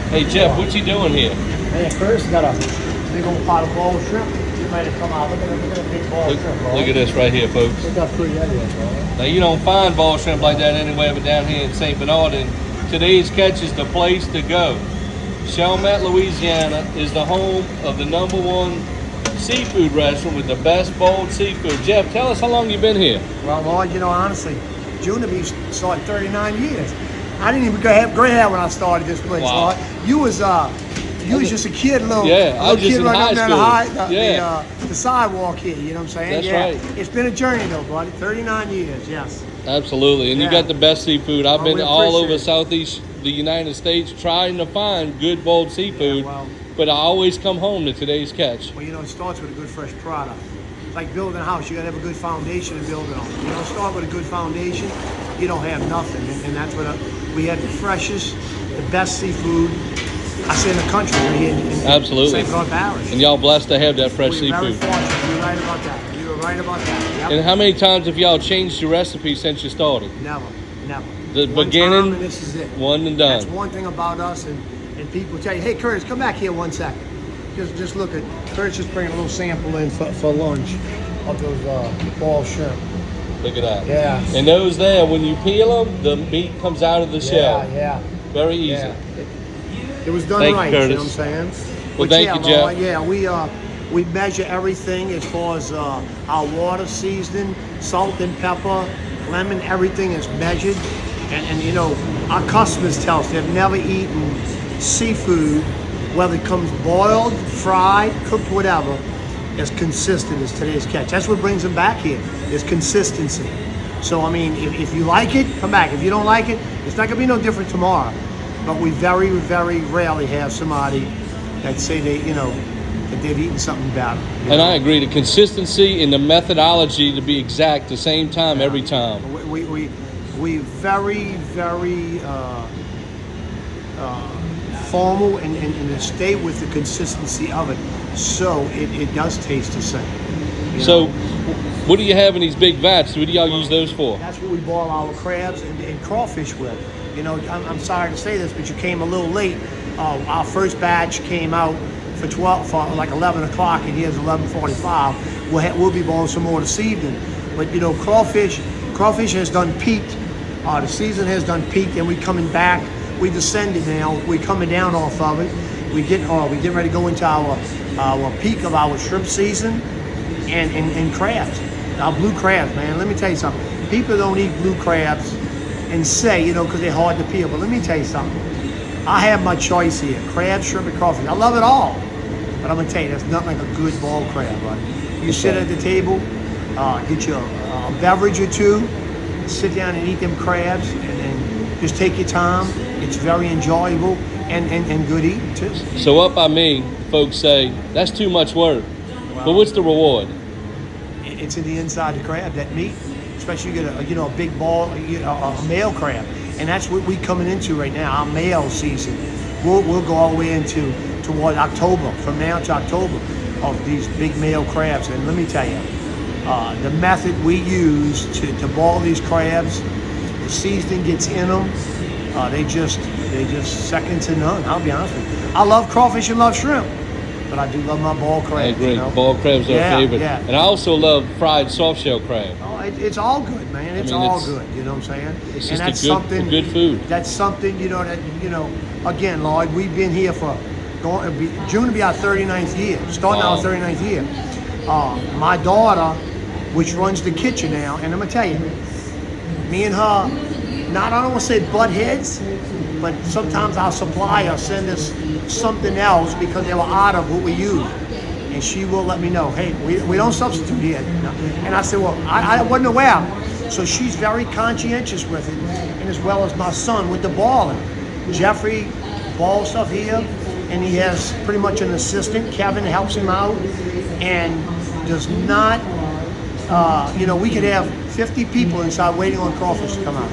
Hey Jeff, what you doing here? Hey, Curtis got a big old pot of boiled shrimp. You might have come out. Look at that big boiled shrimp, bro. Look at this right here, folks. Look how pretty that is, bro. Now you don't find boiled shrimp like that anywhere but down here in St. Bernard, and today's Ketch is the place to go. Chalmette, Louisiana is the home of the #1 seafood restaurant with the best boiled seafood. Jeff, tell us how long you've been here. Well, Lord, you know, honestly, June to be started 39 years. I didn't even have gray hair when I started this place, Wow. Lord. You was just a kid, little I was just kid in running high up school. the sidewalk here. You know what I'm saying? That's yeah. right. It's been a journey, though, buddy. 39 years, yes. Absolutely, and you Yeah. got the best seafood. I've been we all over appreciate it. Southeast the United States trying to find good boiled seafood, Yeah, well. but I always come home to today's Ketch. Well, you know, it starts with a good, fresh product. It's like building a house. You got to have a good foundation to build it on. You don't start with a good foundation, you don't have nothing. And that's what we had the freshest, the best seafood, I say in the country, right here in Absolutely. St. Bernard Parish. And y'all blessed to have that fresh We're very seafood. fortunate. You're right about that. You were right about that. Yep. And how many times have y'all changed your recipe since you started? Never. The One beginning, time and this is it. one and done. That's one thing about us, and people tell you, hey, Curtis, come back here 1 second. Just look at, Curtis just bringing a little sample in for lunch of those ball shrimp. Look at that. Yeah. And those there, when you peel them, the meat comes out of the shell. Yeah. Very easy. Yeah. It was done Thank you, right, Curtis. you know what I'm saying? Well, But thank you, Jeff. Lord, yeah, we measure everything as far as our water seasoning, salt and pepper, lemon, everything is measured. And you know, our customers tell us they've never eaten seafood, whether it comes boiled, fried, cooked, whatever, as consistent as today's Ketch. That's what brings them back here, is consistency. So, I mean, if you like it, come back. If you don't like it, it's not gonna be no different tomorrow. But we very, very rarely have somebody that say that they've eaten something better. And I agree, the consistency and the methodology to be exact the same time every time. We very, very formal and stay with the consistency of it, so it does taste the same. So, what do you have in these big vats? What do y'all use those for? That's what we boil our crabs and crawfish with. You know, I'm sorry to say this, but you came a little late. Our first batch came out for like 11 o'clock, and here's 11:45. We'll be boiling some more this evening. But you know, crawfish has done peaked. The season has done peaked, and we coming back. We descended now. We coming down off of it. We getting ready to go into our peak of our shrimp season, and crabs. Our blue crabs, man. Let me tell you something. People don't eat blue crabs and say, because they're hard to peel. But let me tell you something. I have my choice here: crab, shrimp, and crawfish. I love it all, but I'm gonna tell you, there's nothing like a good boiled crab, buddy. You sit at the table, get you a beverage or two, sit down and eat them crabs, and just take your time. It's very enjoyable and good eating too. So up by me, folks say, that's too much work. But what's the reward? It's in the inside of the crab, that meat. Especially you get a big ball, a male crab. And that's what we're coming into right now, our male season. We'll go all the way toward October, from now to October, of these big male crabs. And let me tell you, the method we use to boil these crabs, the seasoning gets in them. They just second to none. I'll be honest with you. I love crawfish and love shrimp, but I do love my boiled crabs. I agree. Boiled crabs are our favorite. Yeah. And I also love fried soft shell crab. Oh, it's all good, man. It's all good. You know what I'm saying? It's and just that's a good food. That's something again, Lloyd. We've been here for June to be our 39th year. Starting our 39th year. My daughter, which runs the kitchen now, and I'm gonna tell you, me and her, I don't want to say butt heads, but sometimes our supplier send us something else because they were out of what we use. And she will let me know, hey, we don't substitute here. And I said, well, I wasn't aware. So she's very conscientious with it, and as well as my son with the balling. Jeffrey balls stuff here, and he has pretty much an assistant. Kevin helps him out, and does not, we could have 50 people inside waiting on crawfish to come out.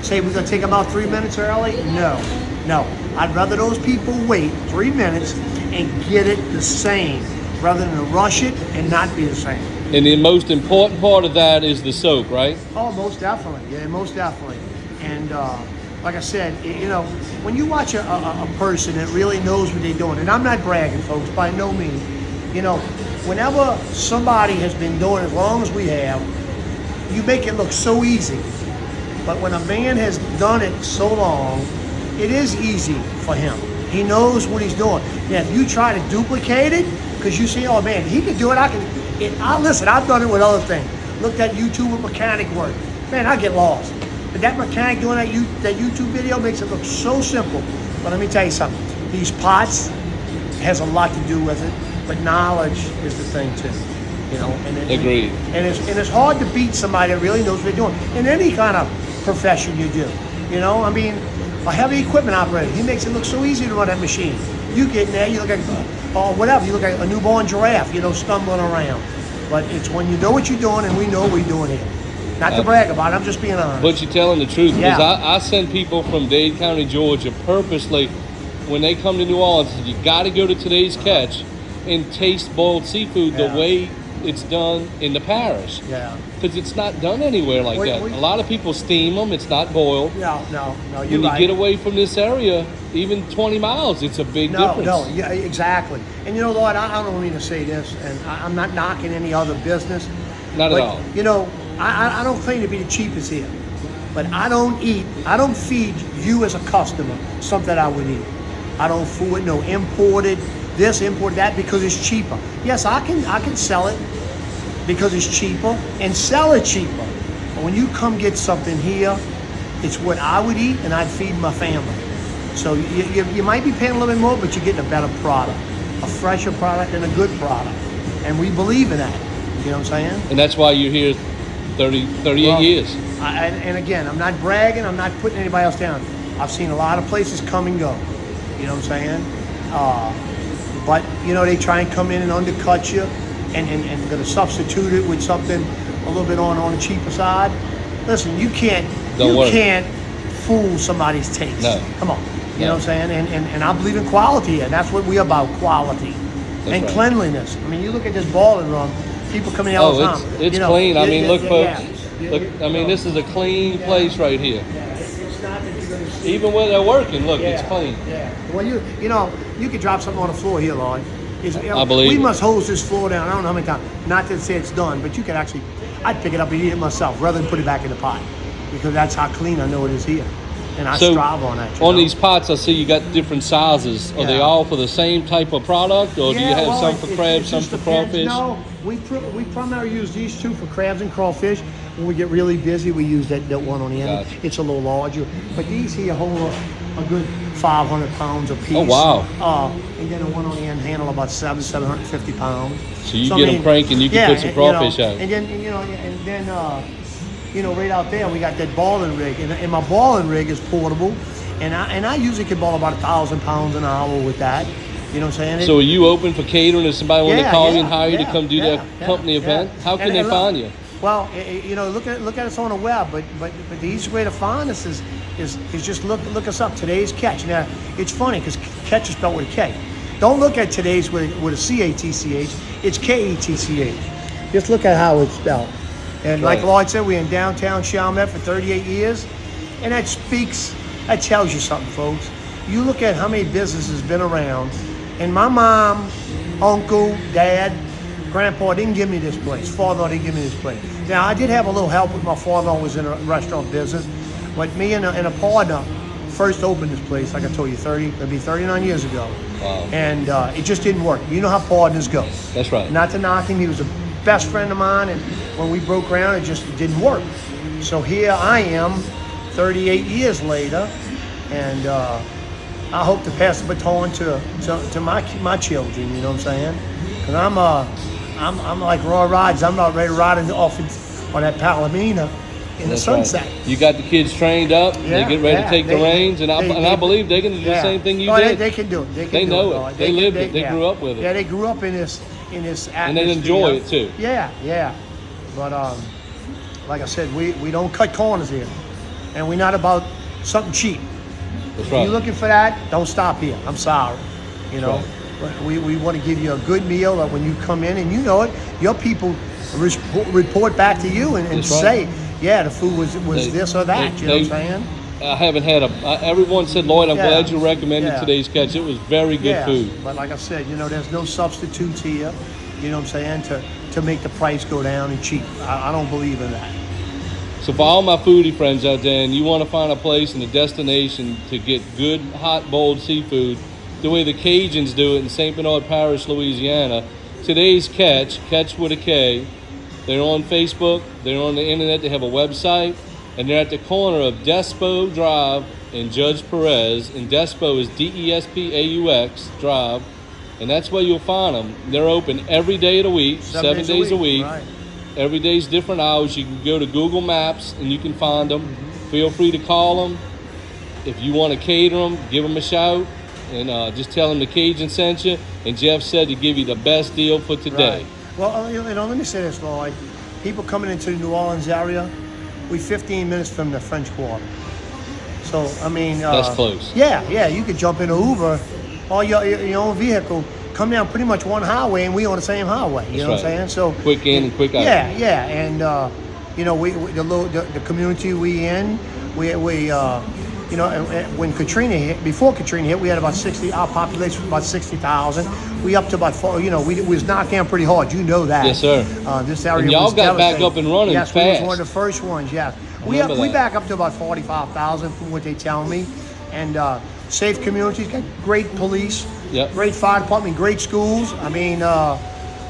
Say we're gonna take them out 3 minutes early? No. I'd rather those people wait 3 minutes and get it the same, rather than rush it and not be the same. And the most important part of that is the soak, right? Oh, most definitely. Yeah, most definitely. And like I said, when you watch a person that really knows what they're doing, and I'm not bragging, folks, by no means. Whenever somebody has been doing it as long as we have, you make it look so easy. But when a man has done it so long, it is easy for him. He knows what he's doing. Now, if you try to duplicate it, because you see, oh man, he can do it, listen, I've done it with other things. Looked at YouTube with mechanic work. Man, I get lost. But that mechanic doing that YouTube video makes it look so simple. But let me tell you something. These pots has a lot to do with it, but knowledge is the thing too. Agreed. And it's hard to beat somebody that really knows what they're doing in any kind of profession you do. A heavy equipment operator, he makes it look so easy to run that machine. You get in there, you look like, or whatever, you look like a newborn giraffe, stumbling around. But it's when you know what you're doing, and we know what we're doing here. Not to brag about it, I'm just being honest. But you're telling the truth, because Yeah. I send people from Dade County, Georgia, purposely, when they come to New Orleans, you got to go to Today's Catch and taste boiled seafood Yeah. the way it's done in the parish. Yeah. Because it's not done anywhere like that. A lot of people steam them, it's not boiled. No, When you're you right. get away from this area, even 20 miles, it's a big difference. No, yeah, exactly. And Lord, I don't mean to say this, and I'm not knocking any other business. Not but, at all. I don't claim to be the cheapest here, but I don't feed you as a customer something I would eat. I don't food no imported this, imported that because it's cheaper. Yes, I can sell it because it's cheaper and sell it cheaper. But when you come get something here, it's what I would eat and I'd feed my family. So you might be paying a little bit more, but you're getting a better product, a fresher product and a good product. And we believe in that. You know what I'm saying? And that's why you're here 38 years. And again, I'm not bragging. I'm not putting anybody else down. I've seen a lot of places come and go. You know what I'm saying? But, they try and come in and undercut you and going to substitute it with something a little bit on the cheaper side. Listen, you can't fool somebody's taste. No. Come on. You know what I'm saying? And I believe in quality, and that's what we're about, quality. That's right. Cleanliness. I mean, you look at this boiling room, people coming in all the time. It's clean. I mean, look, folks. Yeah. Look, I mean, this is a clean place right here. It's not that you're going to see. Even when they're working, look, it's clean. Yeah. Well, you could drop something on the floor here, Lloyd. I believe we it. must hose this floor down. I don't know how many times. Not to say it's done, but you could actually. I'd pick it up and eat it myself rather than put it back in the pot because that's how clean I know it is here, and I strive on that. On these pots, I see you got different sizes. Are they all for the same type of product, or do you have some for crabs, some for crawfish? No, we primarily use these two for crabs and crawfish. When we get really busy, we use that one on the end. Gotcha. It's a little larger, but these here hold a good 500 pounds a piece. Oh wow! And then the one on the end handle about 750 pounds. So you get them cranking, you can put some crawfish out. And then right out there we got that balling rig, and my balling rig is portable, and I usually can ball about 1,000 pounds an hour with that. You know what I'm saying? So are you open for catering if somebody want to call you and hire you to come do their company event? How can they find you? Well, look at us on the web, but the easiest way to find us is just look us up. Today's Ketch. Now it's funny because Ketch is spelled with a K. Don't look at today's with a CATCH. It's KETCH. Just look at how it's spelled. And like Lloyd said, we're in downtown Chalmette for 38 years, and that tells you something, folks. You look at how many businesses been around, and my mom, uncle, dad, grandpa didn't give me this place. Father didn't give me this place. Now, I did have a little help with my father was in a restaurant business, but me and a partner first opened this place, like I told you, 39 years ago. Wow. And it just didn't work. You know how partners go. That's right. Not to knock him, he was a best friend of mine, and when we broke ground, it just didn't work. So here I am, 38 years later, and I hope to pass the baton to my children. You know what I'm saying? Because I'm like Roy Rides. I'm not ready to ride off on that Palomino in the sunset. Right. You got the kids trained up. They get ready to take the reins, and I believe they're going to do the same thing you did. They can do it. They know it. They lived it. They grew up with it. Yeah, they grew up in this atmosphere. And they enjoy it too. Yeah. But like I said, we don't cut corners here, and we're not about something cheap. That's If right. you're looking for that, don't stop here. I'm sorry. You know, but we want to give you a good meal that when you come in, and you know it, your people report back to you and say, yeah, the food was this or that. You know what I'm saying? I haven't had everyone said, Lloyd, I'm Yeah. glad you recommended Yeah. today's catch. It was very good food. But like I said, there's no substitutes here. You know what I'm saying? To make the price go down and cheap. I don't believe in that. So for all my foodie friends out there, and you want to find a place and a destination to get good, hot, boiled seafood, the way the Cajuns do it in St. Bernard Parish, Louisiana, today's Ketch with a K. They're on Facebook. They're on the internet. They have a website. And they're at the corner of Despo Drive and Judge Perez. And Despo is Despaux Drive. And that's where you'll find them. They're open every day of the week, 7 days a week. Right. Every day's different hours. You can go to Google Maps and you can find them. Feel free to call them. If you want to cater them, give them a shout. And just tell them the Cajun sent you. And Jeff said to give you the best deal for today. Right. Well, let me say this, Lloyd. People coming into the New Orleans area, we're 15 minutes from the French Quarter. So, I mean... that's close. Yeah. You could jump in an Uber or your own vehicle, come down pretty much one highway, and we on the same highway. You know what I'm saying? So quick in and quick out. Yeah. And, the community we in, when Katrina hit, before Katrina hit, we had about 60, our population was about 60,000. We up to about 4, we was knocked down pretty hard. You know that. Yes, sir. This area and y'all was got back devastating. up and running yes, fast. Yes, we was one of the first ones, yes. We that. back up to about 45,000 from what they tell me. And safe communities, got great police, great fire department, great schools. I mean,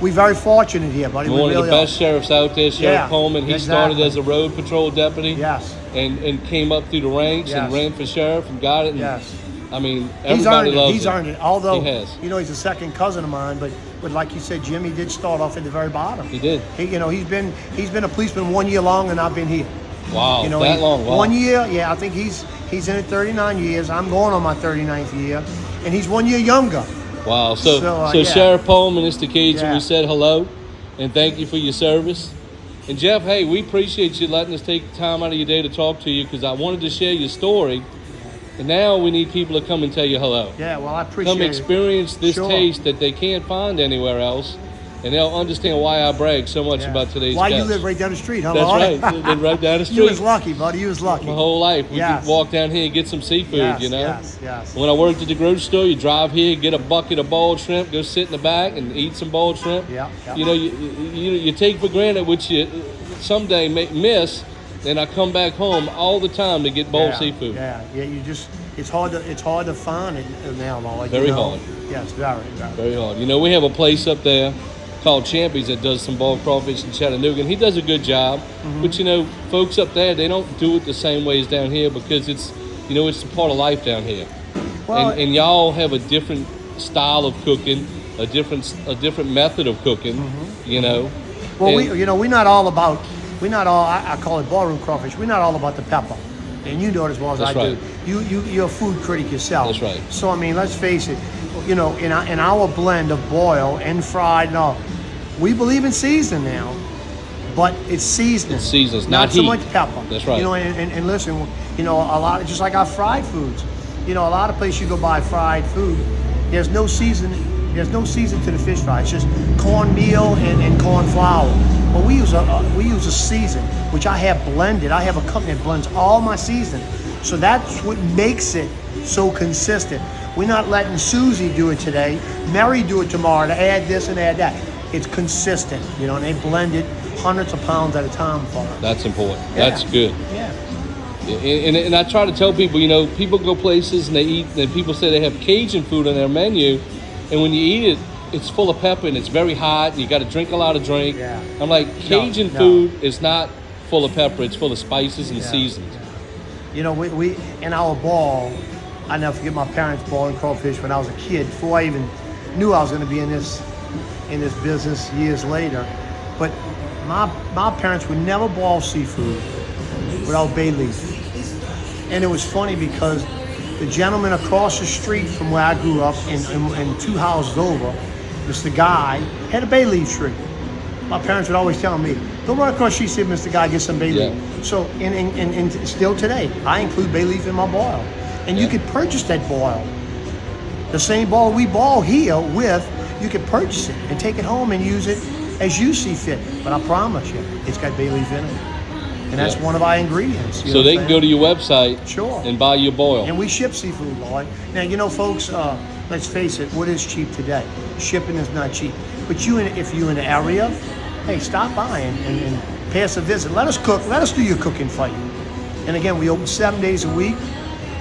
we're very fortunate here, buddy. One of the best sheriffs out there, Sheriff Pohlmann. He started as a road patrol deputy. Yes. And came up through the ranks and ran for sheriff and got it. And, yes. I mean, everybody loves it. He's earned it. Although, he has. He's a second cousin of mine, but like you said, Jimmy did start off at the very bottom. He did. He's been a policeman 1 year long, and I've been here. Wow, that long. Wow. 1 year, yeah. I think he's in it 39 years. I'm going on my 39th year, and he's 1 year younger. Wow. So Sheriff Pohlmann, Mr. Cajun, we said hello, and thank you for your service. And Jeff, hey, we appreciate you letting us take time out of your day to talk to you, because I wanted to share your story. And now we need people to come and tell you hello. Yeah, well, I appreciate it. Come experience this taste that they can't find anywhere else. And they'll understand why I brag so much about today's Why catch. you live right down the street, huh? That's right. You live right down the street. You was lucky, buddy. You was lucky. My whole life. We could walk down here and get some seafood, Yes. When I worked at the grocery store, you drive here, get a bucket of boiled shrimp, go sit in the back and eat some boiled shrimp. Yeah. You take for granted what you someday may miss. And I come back home all the time to get boiled seafood. Yeah. It's hard to find it now, Lloyd. Very hard. Yes, very hard. We have a place up there called Champy's that does some boiled crawfish in Chattanooga, and he does a good job. But folks up there, they don't do it the same way as down here, because it's it's a part of life down here. Well, and y'all have a different style of cooking, a different method of cooking. Well, we're not all about. I call it ballroom crawfish. We're not all about the pepper, and you know it as well as I do. You're a food critic yourself. That's right. So I mean, let's face it. In our blend of boiled and fried and all, we believe in season now, but it's seasoning. It's seasons, not so heat. much pepper. That's right. And listen, a lot just like our fried foods. A lot of places you go buy fried food, there's no seasoning. There's no season to the fish fry. It's just cornmeal and corn flour. But we use a season, which I have blended. I have a company that blends all my season. So that's what makes it so consistent. We're not letting Susie do it today, Mary do it tomorrow, to add this and add that. It's consistent, and they blend it hundreds of pounds at a time for us. That's important. Yeah. That's good. Yeah. And I try to tell people, people go places and they eat, and people say they have Cajun food on their menu, and when you eat it, it's full of pepper and it's very hot, and you got to drink a lot of drink. Yeah. I'm like, Cajun food is not full of pepper; it's full of spices and seasons. We in our ball, I never forget my parents boiling crawfish when I was a kid, before I even knew I was going to be in this business years later. But my parents would never boil seafood without bay leaf. And it was funny because the gentleman across the street from where I grew up, and 2 houses over, Mr. Guy, had a bay leaf tree. My parents would always tell me, go run across the street, Mr. Guy, get some bay leaf. So, and still today, I include bay leaf in my boil. And you could purchase that boil. The same boil we boil here with, you could purchase it and take it home and use it as you see fit. But I promise you, it's got bay leaf in it. And that's Yeah. one of our ingredients. you So know they what can I'm go to your website Sure. and buy your boil. And we ship seafood, Lloyd. Now, you know, folks, let's face it, what is cheap today? Shipping is not cheap. But if you're in the area, hey, stop by and pay us a visit. Let us cook. Let us do your cooking for you. And again, we open 7 days a week.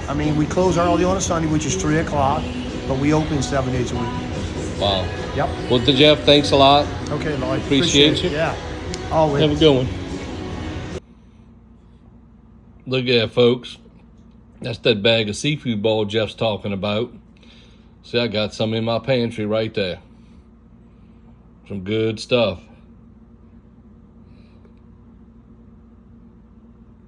I mean, we close early on a Sunday, which is 3 o'clock, but we open 7 days a week. Wow. Yep. Well, Jeff, thanks a lot. Okay, Lloyd. Appreciate you. it. Yeah. Always. Have a good one. Look at that, folks. That's that bag of seafood boil Jeff's talking about. See, I got some in my pantry right there. Some good stuff.